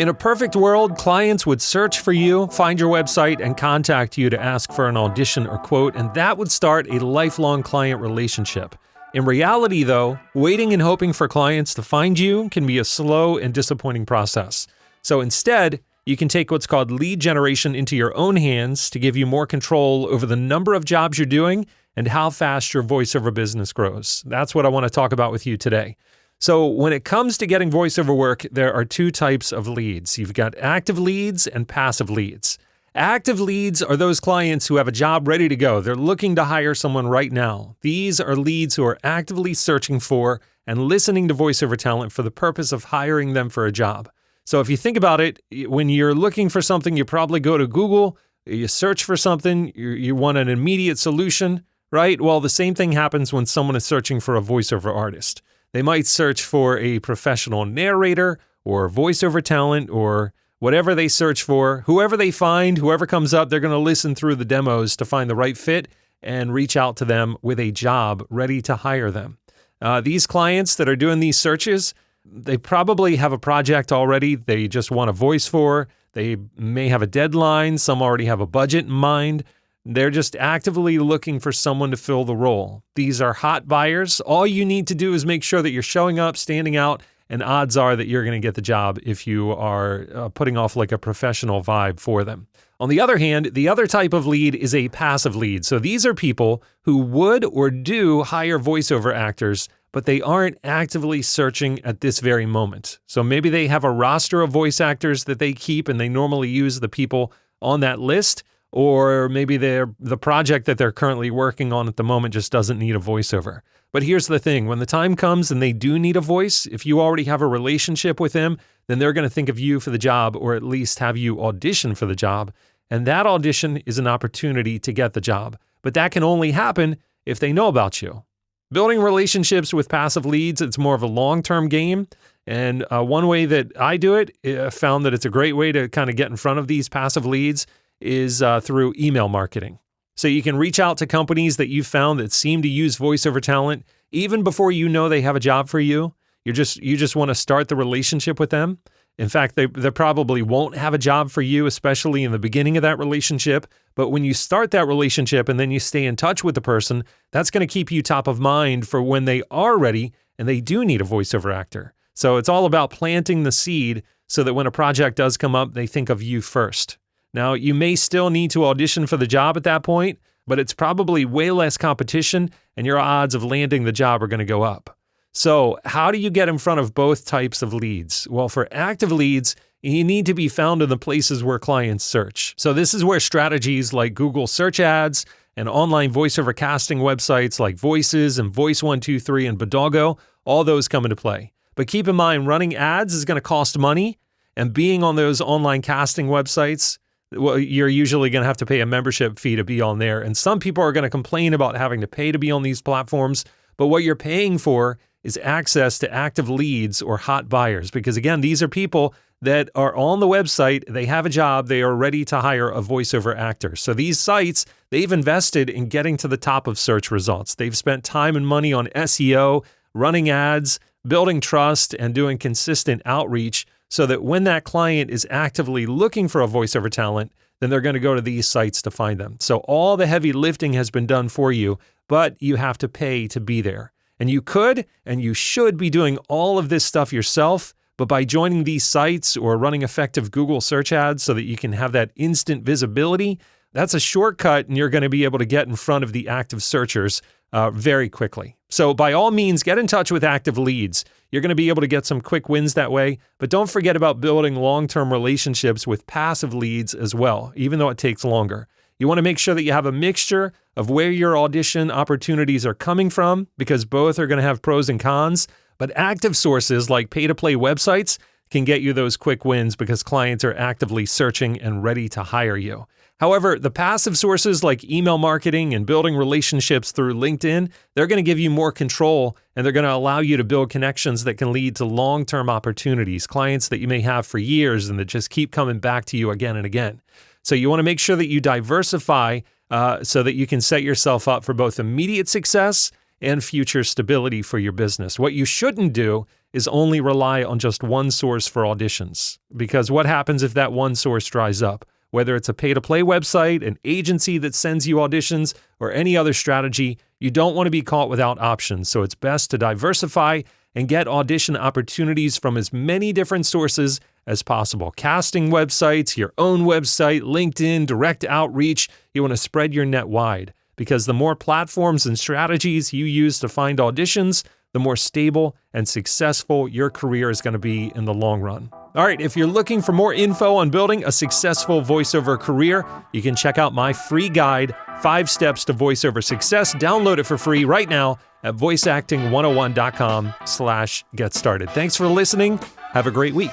In a perfect world, clients would search for you, find your website, and contact you to ask for an audition or quote, and that would start a lifelong client relationship. In reality, though, waiting and hoping for clients to find you can be a slow and disappointing process. So instead, you can take what's called lead generation into your own hands to give you more control over the number of jobs you're doing and how fast your voiceover business grows. That's what I want to talk about with you today. So when it comes to getting voiceover work, there are two types of leads. You've got active leads and passive leads. Active leads are those clients who have a job ready to go. They're looking to hire someone right now. These are leads who are actively searching for and listening to voiceover talent for the purpose of hiring them for a job. So if you think about it, when you're looking for something, you probably go to Google, you search for something, you want an immediate solution, right? Well, the same thing happens when someone is searching for a voiceover artist. They might search for a professional narrator or voiceover talent or whatever they search for. Whoever they find, whoever comes up, they're going to listen through the demos to find the right fit and reach out to them with a job ready to hire them. These clients that are doing these searches, they probably have a project already they just want a voice for. They may have a deadline. Some already have a budget in mind. They're just actively looking for someone to fill the role. These are hot buyers. All you need to do is make sure that you're showing up, standing out, and odds are that you're going to get the job if you are putting off like a professional vibe for them. On the other hand, the other type of lead is a passive lead. So these are people who would or do hire voiceover actors, but they aren't actively searching at this very moment. So maybe they have a roster of voice actors that they keep and they normally use the people on that list. Or maybe the project that they're currently working on at the moment just doesn't need a voiceover. But here's the thing, when the time comes and they do need a voice, if you already have a relationship with them, then they're going to think of you for the job or at least have you audition for the job. And that audition is an opportunity to get the job. But that can only happen if they know about you. Building relationships with passive leads, it's more of a long-term game. And one way that I do it, I found that it's a great way to kind of get in front of these passive leads is through email marketing. So you can reach out to companies that you've found that seem to use voiceover talent even before you know they have a job for you. You just want to start the relationship with them. In fact, they probably won't have a job for you, especially in the beginning of that relationship. But when you start that relationship and then you stay in touch with the person, that's going to keep you top of mind for when they are ready and they do need a voiceover actor. So it's all about planting the seed so that when a project does come up, they think of you first. Now, you may still need to audition for the job at that point, but it's probably way less competition and your odds of landing the job are going to go up. So how do you get in front of both types of leads? Well, for active leads, you need to be found in the places where clients search. So this is where strategies like Google search ads and online voiceover casting websites like Voices and Voice123 and Bodoggo, all those come into play. But keep in mind, running ads is going to cost money, and being on those online casting websites, well, you're usually going to have to pay a membership fee to be on there. And some people are going to complain about having to pay to be on these platforms. But what you're paying for is access to active leads or hot buyers. Because again, these are people that are on the website, they have a job, they are ready to hire a voiceover actor. So these sites, they've invested in getting to the top of search results. They've spent time and money on SEO, running ads, building trust, and doing consistent outreach, so that when that client is actively looking for a voiceover talent, then they're going to go to these sites to find them. So all the heavy lifting has been done for you, but you have to pay to be there. And you could and you should be doing all of this stuff yourself, but by joining these sites or running effective Google search ads so that you can have that instant visibility, that's a shortcut and you're going to be able to get in front of the active searchers very quickly. So by all means, get in touch with active leads. You're going to be able to get some quick wins that way, but don't forget about building long-term relationships with passive leads as well, even though it takes longer. You want to make sure that you have a mixture of where your audition opportunities are coming from, because both are going to have pros and cons, but active sources like pay-to-play websites can get you those quick wins because clients are actively searching and ready to hire you. However, the passive sources like email marketing and building relationships through LinkedIn, they're going to give you more control and they're going to allow you to build connections that can lead to long-term opportunities, clients that you may have for years and that just keep coming back to you again and again. So you want to make sure that you diversify so that you can set yourself up for both immediate success and future stability for your business. What you shouldn't do is only rely on just one source for auditions, because what happens if that one source dries up? Whether it's a pay-to-play website, an agency that sends you auditions, or any other strategy, you don't want to be caught without options. So it's best to diversify and get audition opportunities from as many different sources as possible. Casting websites, your own website, LinkedIn, direct outreach. You want to spread your net wide, because the more platforms and strategies you use to find auditions, the more stable and successful your career is going to be in the long run. All right, if you're looking for more info on building a successful voiceover career, you can check out my free guide, 5 Steps to Voiceover Success. Download it for free right now at voiceacting101.com/get started. Thanks for listening. Have a great week.